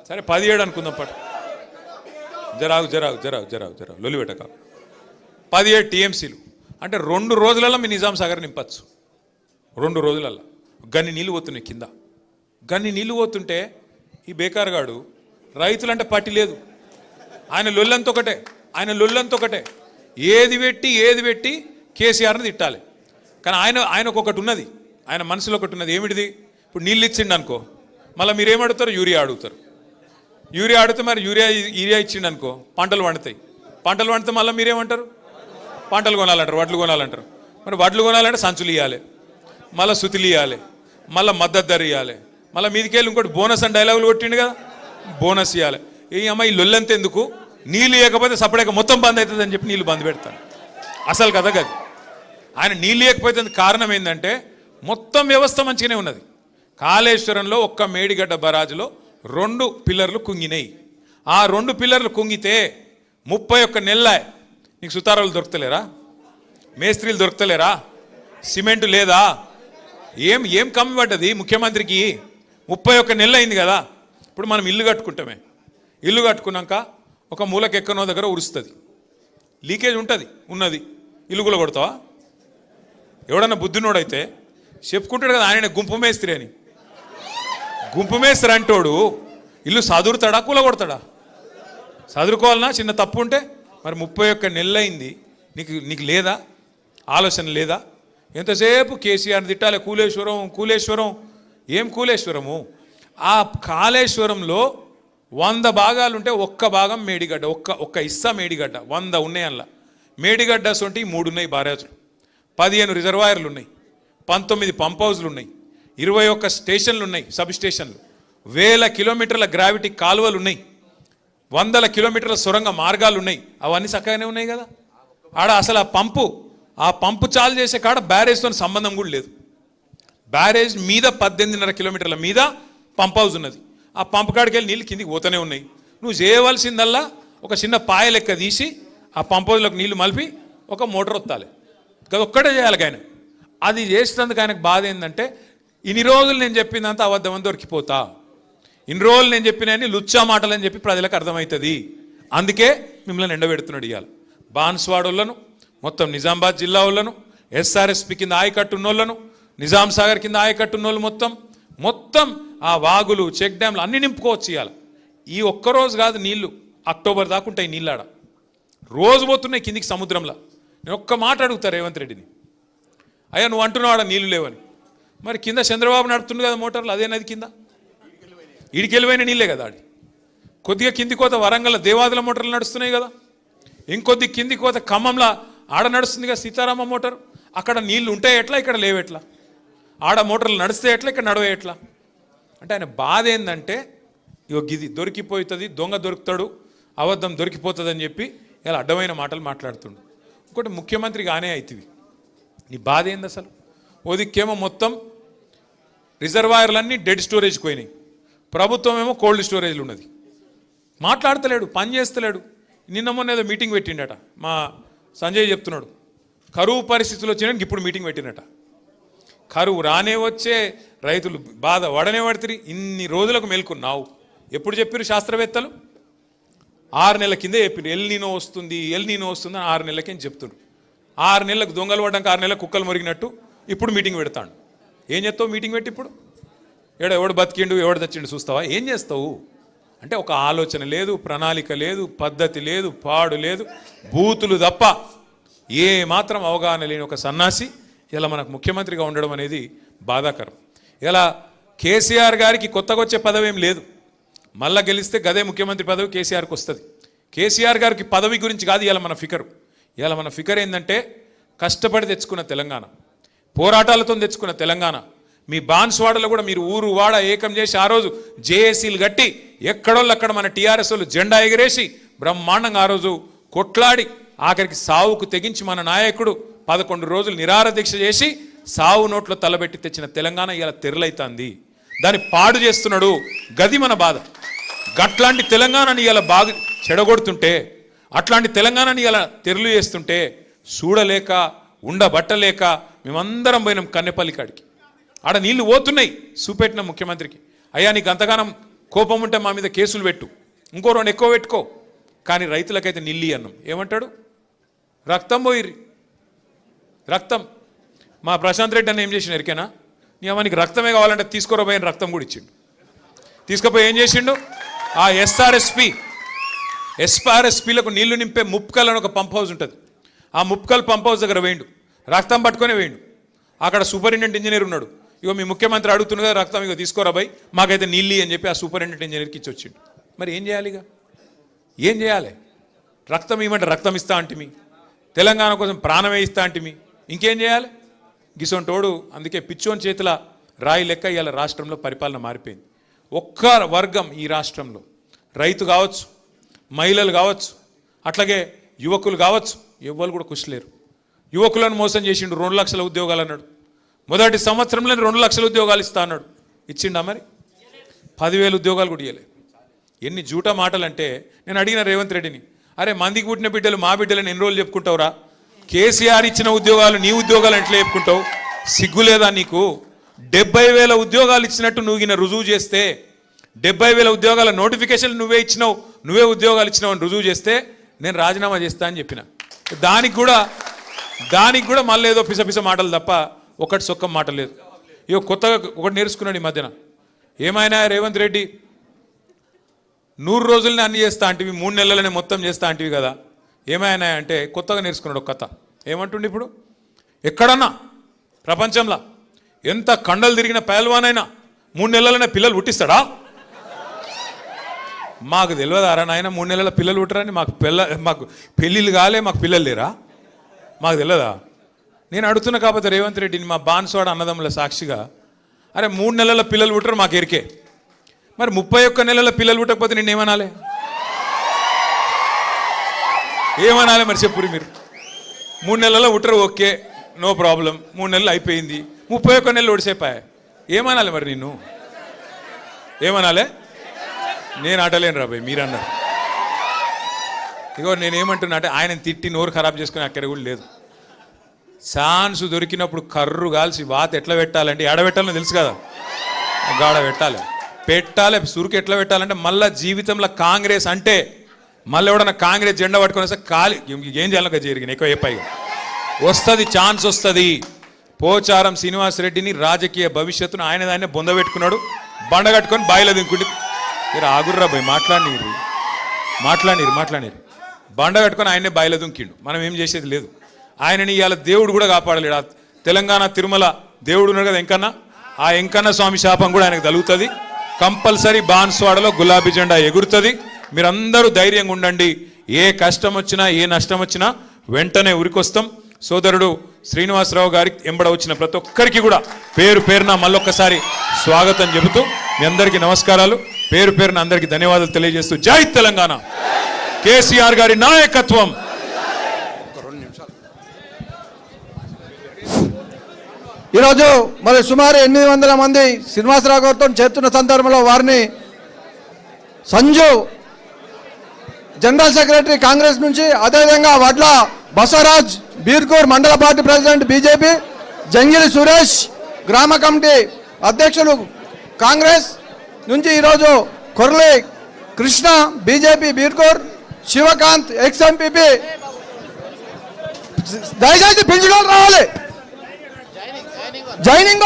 సరే 17 అనుకుందాం పట్టు. జరాగు లొల్లి పెట్టక. 17 టీఎంసీలు అంటే 2 రోజులలో మీ నిజాం సాగర్ నింపచ్చు. 2 రోజులలో గన్ని నీళ్ళు పోతున్నాయి కింద. గన్ని నీళ్ళు పోతుంటే ఈ బేకార్గాడు రైతులంటే పట్టి లేదు. ఆయన లొల్లంత ఒకటే ఏది పెట్టి కేసీఆర్ని తిట్టాలి. కానీ ఆయనకు ఒకటి ఉన్నది, ఆయన మనసులో ఒకటి ఉన్నది. ఏమిటిది? ఇప్పుడు నీళ్ళు ఇచ్చిండు అనుకో, మళ్ళీ మీరేమడుగుతారు? యూరియా అడుగుతారు. యూరియా అడిగితే మరి యూరియా ఇచ్చిండు అనుకో పంటలు పండితే మళ్ళీ మీరేమంటారు? పంటలు కొనాలంటారు, వడ్లు కొనాలంటారు. మరి వడ్లు కొనాలంటే సంచులు ఇవ్వాలి, మళ్ళీ సుతులు ఇవ్వాలి, మళ్ళీ మద్దతు ధర ఇవ్వాలి, మళ్ళీ మీదికెళ్ళి ఇంకోటి బోనస్ అని డైలాగులు కొట్టిండు కదా, బోనస్ ఇవ్వాలి. ఈ అమ్మాయి లొల్లంత ఎందుకు? నీళ్ళు ఇవ్వకపోతే సపరేట్గా మొత్తం బంద్ అవుతుంది అని చెప్పి నీళ్ళు బంద్ పెడతాను. అసలు కదా గది. ఆయన నీళ్ళు ఇవ్వకపోతే కారణం ఏంటంటే మొత్తం వ్యవస్థ మంచిగానే ఉన్నది. కాళేశ్వరంలో ఒక్క మేడిగడ్డ బరాజులో 2 పిల్లర్లు కుంగినాయి. ఆ 2 పిల్లర్లు కుంగితే 31 నెలల నీకు సుతారాలు దొరుకుతలేరా? మేస్త్రీలు దొరుకుతలేరా? సిమెంటు లేదా? ఏం కమ్మి పడ్డది ముఖ్యమంత్రికి? 31 నెలలు అయింది కదా. ఇప్పుడు మనం ఇల్లు కట్టుకుంటామే, ఇల్లు కట్టుకున్నాక ఒక మూలకి ఎక్కనో దగ్గర ఉరుస్తుంది, లీకేజ్ ఉన్నది, ఇల్లు కూడా కొడతావా? ఎవడన్నా బుద్ధినోడైతే చెప్పుకుంటాడు కదా ఆయన గుంపు మేస్త్రి అని. గుంపు మేస్త్రి అంటోడు ఇల్లు సదురుతాడా కూలగొడతాడా? చదువుకోవాలన్నా చిన్న తప్పు ఉంటే. మరి 31 నెలలు అయింది, నీకు లేదా ఆలోచన లేదా? ఎంతసేపు కేసీఆర్ని తిట్టాలి, కూలేశ్వరం. ఏం కూలేశ్వరము? ఆ కాళేశ్వరంలో 100 భాగాలు ఉంటే 1 భాగం మేడిగడ్డ, ఒక్క ఇస్సా మేడిగడ్డ. 100 ఉన్నాయి అందులో. మేడిగడ్డ సొంటి 3 ఉన్నాయి బారేజులు, 15 రిజర్వాయర్లు ఉన్నాయి, 19 పంప్ హౌజ్లు ఉన్నాయి, 21 స్టేషన్లు ఉన్నాయి, సబ్ స్టేషన్లు, 1000 కిలోమీటర్ల గ్రావిటీ కాలువలు ఉన్నాయి, 100 కిలోమీటర్ల సొరంగ మార్గాలు ఉన్నాయి. అవన్నీ చక్కగానే ఉన్నాయి కదా. ఆడ అసలు ఆ పంపు చాలు చేసే కాడ బ్యారేజ్తో సంబంధం కూడా లేదు. బ్యారేజ్ మీద 18.5 కిలోమీటర్ల మీద పంప్ హౌజ్ ఉన్నది. ఆ పంపు కాడికి వెళ్ళి నీళ్ళు కిందికి పోతూనే ఉన్నాయి. నువ్వు చేయవలసిందల్లా ఒక చిన్న పాయ లెక్క తీసి ఆ పంప్ హౌజ్లోకి నీళ్లు మలిపి ఒక మోటార్ వత్తాలి కదా, ఒక్కటే చేయాలి. ఆయన అది చేసినందుకు ఆయనకు బాధ ఏంటంటే ఇన్ని రోజులు నేను చెప్పిందంతా అబద్ధమని దొరికిపోతా, ఇన్ని రోజులు నేను చెప్పినని లుచ్చా మాటలు అని చెప్పి ప్రజలకు అర్థమవుతుంది. అందుకే మిమ్మల్ని ఎండబెడుతున్నాడు. ఇవాళ బాన్స్వాడోళ్ళను, మొత్తం నిజామాబాద్ జిల్లా వాళ్ళను, ఎస్ఆర్ఎస్పి కింద ఆయకట్టు ఉన్నోళ్ళను, నిజాం సాగర్ కింద ఆయకట్టు ఉన్నోళ్ళు మొత్తం ఆ వాగులు, చెక్ డ్యామ్లు అన్నీ నింపుకోవచ్చు. ఇవాళ ఈ ఒక్కరోజు కాదు, నీళ్లు అక్టోబర్ దాకా ఉంటాయి. నీళ్ళాడ రోజు పోతున్నాయి కిందికి సముద్రంలో. నేను ఒక్క మాట అడుగుతా రేవంత్ రెడ్డిని, అయ్యా నువ్వు అంటున్నావు ఆడ నీళ్లు లేవని, మరి కింద చంద్రబాబు నడుపుతుంది కదా మోటార్లు, అదే నది కింద ఈడికెళ్ళిపోయిన నీళ్ళే కదా. ఆడి కొద్దిగా కింది కోత వరంగల్ దేవాదుల మోటార్లు నడుస్తున్నాయి కదా, ఇంకొద్ది కింది కోత ఖమ్మంలో ఆడ నడుస్తుంది కదా సీతారామ మోటార్. అక్కడ నీళ్లు ఉంటాయి ఎట్లా, ఇక్కడ లేవెట్లా? ఆడ మోటార్లు నడిస్తే ఎట్లా, ఇక్కడ నడవే ఎట్లా? అంటే ఆయన బాధ ఏంటంటే గిది దొరికిపోతుంది, దొంగ దొరుకుతాడు, అబద్ధం దొరికిపోతుంది అని చెప్పి ఇలా అడ్డమైన మాటలు మాట్లాడుతుండు. ఇంకోటి ముఖ్యమంత్రి గానే అవుతుంది. నీ బాధ ఏంది అసలు? ఓదిక్కేమో మొత్తం రిజర్వాయర్లన్నీ డెడ్ స్టోరేజ్కి పోయినాయి, ప్రభుత్వం ఏమో కోల్డ్ స్టోరేజ్లు ఉన్నది. మాట్లాడతలేడు, పని చేస్తలేడు. నిన్న మొన్న ఏదో మీటింగ్ పెట్టిండట, మా సంజయ్ చెప్తున్నాడు. కరువు పరిస్థితులు వచ్చినాక ఇప్పుడు మీటింగ్ పెట్టినట. కరువు రానే వచ్చే రైతులు బాధ వడనే పడుతుంది. ఇన్ని రోజులకు మేల్కొన్నావు. ఎప్పుడు చెప్పారు శాస్త్రవేత్తలు? 6 నెలల కిందే చెప్పారు ఎల్ నీనో వస్తుంది అని. 6 నెలలకి చెప్తున్నారు. 6 నెలలకు దొంగలు పడ్డాక 6 నెలలకు కుక్కలు మురిగినట్టు ఇప్పుడు మీటింగ్ పెడతాడు. ఏం చేస్తావు మీటింగ్ పెట్టి? ఇప్పుడు ఎవడు బతికిండు ఎవడు తెచ్చిండు చూస్తావా? ఏం చేస్తావు అంటే ఒక ఆలోచన లేదు, ప్రణాళిక లేదు, పద్ధతి లేదు, పాడు లేదు, బూతులు తప్ప ఏ మాత్రం అవగాహన లేని ఒక సన్నాసి ఇలా మనకు ముఖ్యమంత్రిగా ఉండడం అనేది బాధాకరం. ఇలా కేసీఆర్ గారికి కొత్తగా వచ్చే పదవి ఏం లేదు. మళ్ళా గెలిస్తే గదే ముఖ్యమంత్రి పదవి కేసీఆర్కి వస్తుంది. కేసీఆర్ గారికి పదవి గురించి కాదు ఇలా మన ఫికరు. ఇలా మన ఫికర్ ఏంటంటే కష్టపడి తెచ్చుకున్న తెలంగాణ, పోరాటాలతో తెచ్చుకున్న తెలంగాణ. మీ బాన్స్వాడలో కూడా మీరు ఊరు వాడ ఏకం చేసి ఆ రోజు జేఏసీలు కట్టి ఎక్కడోళ్ళు అక్కడ మన టీఆర్ఎస్ వాళ్ళు జెండా ఎగిరేసి బ్రహ్మాండంగా ఆ రోజు కొట్లాడి ఆఖరికి సావుకు తెగించి మన నాయకుడు 11 రోజులు నిరాహార దీక్ష చేసి సావు నోట్లో తలబెట్టి తెచ్చిన తెలంగాణ ఇలా తెరలైతుంది. దాన్ని పాడు చేస్తున్నాడు. గది మన బాధ. గట్లాంటి తెలంగాణని ఇలా బాగా చెడగొడుతుంటే, అట్లాంటి తెలంగాణని ఇలా తెరలు చేస్తుంటే చూడలేక ఉండబట్టలేక మేమందరం పోయినాం కన్నెపల్లి కాడికి. ఆడ నీళ్లు పోతున్నాయి. చూపెట్టిన ముఖ్యమంత్రికి, అయ్యా నీకు అంతగానం కోపం ఉంటే మా మీద కేసులు పెట్టు, ఇంకో 2 ఎక్కువ పెట్టుకో, కానీ రైతులకైతే నిల్లి అన్నం. ఏమంటాడు? రక్తం పోయిర్రి, రక్తం. మా ప్రశాంత్ రెడ్డి అన్న ఏం చేసిన ఎరికేనా? నీ అమ్మనికి రక్తమే కావాలంటే తీసుకోరబోయిన రక్తం కూడా ఇచ్చిండు. తీసుకుపోయి ఏం చేసిండు? ఆ ఎస్ఆర్ఎస్పీలకు నీళ్లు నింపే ముప్కల్ అని ఒక పంప్ హౌస్ ఉంటుంది. ఆ ముప్కల్ పంప్ హౌస్ దగ్గర వేయండు, రక్తం పట్టుకొని వేయండు. అక్కడ సూపరింటెండెంట్ ఇంజనీర్ ఉన్నాడు. ఇగో మీ ముఖ్యమంత్రి అడుగుతున్నదా రక్తం, ఇగో తీసుకోరాబాయ్ మాకైతే నీళ్ళు అని చెప్పి ఆ సూపరింటెండెంట్ ఇంజనీర్కి ఇచ్చి వచ్చిండు. మరి ఏం చేయాలి? ఇక ఏం చేయాలి? రక్తం ఇవ్వమంటే రక్తం ఇస్తా అంటిమి, తెలంగాణ కోసం ప్రాణమే ఇస్తా అంటిమి, ఇంకేం చేయాలి? గిసొంటోడు అందుకే పిచ్చోని చేతుల రాయి లెక్క ఇవాళ రాష్ట్రంలో పరిపాలన మారిపోయింది. ఒక్క వర్గం ఈ రాష్ట్రంలో, రైతు కావచ్చు, మహిళలు కావచ్చు, అట్లాగే యువకులు కావచ్చు, ఎవ్వరు కూడా కుషలేరు. యువకులను మోసం చేసిండు. 2 లక్షల ఉద్యోగాలు అన్నాడు. మొదటి సంవత్సరంలో 2 లక్షల ఉద్యోగాలు ఇస్తా అన్నాడు. ఇచ్చిండా? మరి 10,000 ఉద్యోగాలు కూడా ఇవ్వలే. ఎన్ని జూటా మాటలు అంటే, నేను అడిగిన రేవంత్ రెడ్డిని, అరే మందికి పుట్టిన బిడ్డలు మా బిడ్డలను ఎన్ని రోజులు చెప్పుకుంటావురా? కేసీఆర్ ఇచ్చిన ఉద్యోగాలు నీ ఉద్యోగాలు ఎట్లా చెప్పుకుంటావు? సిగ్గు లేదా నీకు? 70,000 ఉద్యోగాలు ఇచ్చినట్టు నువ్వు రుజువు చేస్తే, 70,000 ఉద్యోగాల నోటిఫికేషన్లు నువ్వే ఇచ్చినావు, నువ్వే ఉద్యోగాలు ఇచ్చినావు అని రుజువు చేస్తే నేను రాజీనామా చేస్తా అని చెప్పిన. దానికి కూడా మళ్ళీ ఏదో పిసపిస మాటలు తప్ప ఒకటి సొక్కం మాట లేదు. ఇక కొత్తగా ఒకటి నేర్చుకున్నాడు ఈ మధ్యన. ఏమైనా రేవంత్ రెడ్డి 100 రోజులనే అన్ని చేస్తా అంటివి, 3 నెలలనే మొత్తం చేస్తా అంటివి కదా, ఏమైనా అంటే కొత్తగా నేర్చుకున్నాడు ఒక కథ. ఏమంటుండే ఇప్పుడు? ఎక్కడన్నా ప్రపంచంలో ఎంత కండలు తిరిగిన పహల్వానైనా 3 నెలలనే పిల్లలు పుట్టిస్తాడా? మాకు తెలియదారా నాయన 3 నెలల పిల్లలు పుట్టరని? మాకు పెళ్ళిళ్ళు కాలే, మాకు పిల్లలు లేరా? మాకు తెలియదా? నేను అడుగుతున్నా కాకపోతే రేవంత్ రెడ్డిని, మా బాన్స్వాడ అన్నదమ్ముల సాక్షిగా, అరే 3 నెలల పిల్లలు పుట్టరు మాకు ఎరికే, మరి 31 నెలల పిల్లలు పుట్టకపోతే నిన్ను ఏమనాలి? ఏమనాలి మరి చెప్పురి మీరు? 3 నెలల పుట్టరు, ఓకే, నో ప్రాబ్లం, 3 నెలలు అయిపోయింది, 31 నెలలు ఒడిసేపాయ, ఏమనాలి మరి నిన్ను? ఏమనాలి? నేను ఆటలేను రాబాయ్, మీరన్నారు. ఇగో నేనేమంటున్నా అంటే, ఆయన తిట్టి నోరు ఖరాబ్ చేసుకుని అక్కడ కూడా లేదు. ఛాన్స్ దొరికినప్పుడు కర్రు కాల్సి వాత ఎట్లా పెట్టాలంటే, ఎడబెట్టాలని తెలుసు కదా, గాడ పెట్టాలి, సురుకు ఎట్లా పెట్టాలంటే, మళ్ళీ జీవితంలో కాంగ్రెస్ అంటే మళ్ళీ ఎవడన్నా కాంగ్రెస్ జెండా పట్టుకొని వస్తే కాలి ఏం చేయాలి జరిగిన ఎక్కువ అయిపోయి వస్తుంది, ఛాన్స్ వస్తుంది. పోచారం శ్రీనివాసరెడ్డిని రాజకీయ భవిష్యత్తును ఆయన బొందబెట్టుకున్నాడు, బండ కట్టుకొని బాయిలో దింకుండి. మీరు ఆగుర్రా భయ్, మాట్లాడిరు బండ కట్టుకొని ఆయనే బాయిలో దుంకిండు. మనం ఏం చేసేది లేదు. ఆయనని ఇవాళ దేవుడు కూడా కాపాడలేడు. తెలంగాణ తిరుమల దేవుడు ఉన్నాడు కదా వెంకన్న, ఆ వెంకన్న స్వామి శాపం కూడా ఆయనకు తగులుతుంది. కంపల్సరీ బాన్స్వాడలో గులాబీ జెండా ఎగురుతుంది. మీరందరూ ధైర్యంగా ఉండండి. ఏ కష్టం వచ్చినా ఏ నష్టం వచ్చినా వెంటనే ఉరికొస్తాం. సోదరుడు శ్రీనివాసరావు గారికి ఎంబడ వచ్చిన ప్రతి ఒక్కరికి కూడా పేరు పేరున మళ్ళొక్కసారి స్వాగతం చెబుతూ మీ అందరికీ నమస్కారాలు, పేరు పేరున అందరికీ ధన్యవాదాలు తెలియజేస్తూ, జై తెలంగాణ, కేసీఆర్ గారి నాయకత్వం. ఈరోజు మరి సుమారు 800 మంది శ్రీనివాసరావు గారితో చేస్తున్న సందర్భంలో వారిని సంజు జనరల్ సెక్రటరీ కాంగ్రెస్ నుంచి, అదేవిధంగా వడ్ల బసవరాజ్ బీర్కూర్ మండల party president BJP, Jangili Suresh గ్రామ కమిటీ అధ్యక్షులు కాంగ్రెస్ నుంచి, ఈరోజు Korli Krishna BJP Birkur, Shivakant ex MPP, దయచేసి పిలుచుకొని రావాలి. జాయినింగ్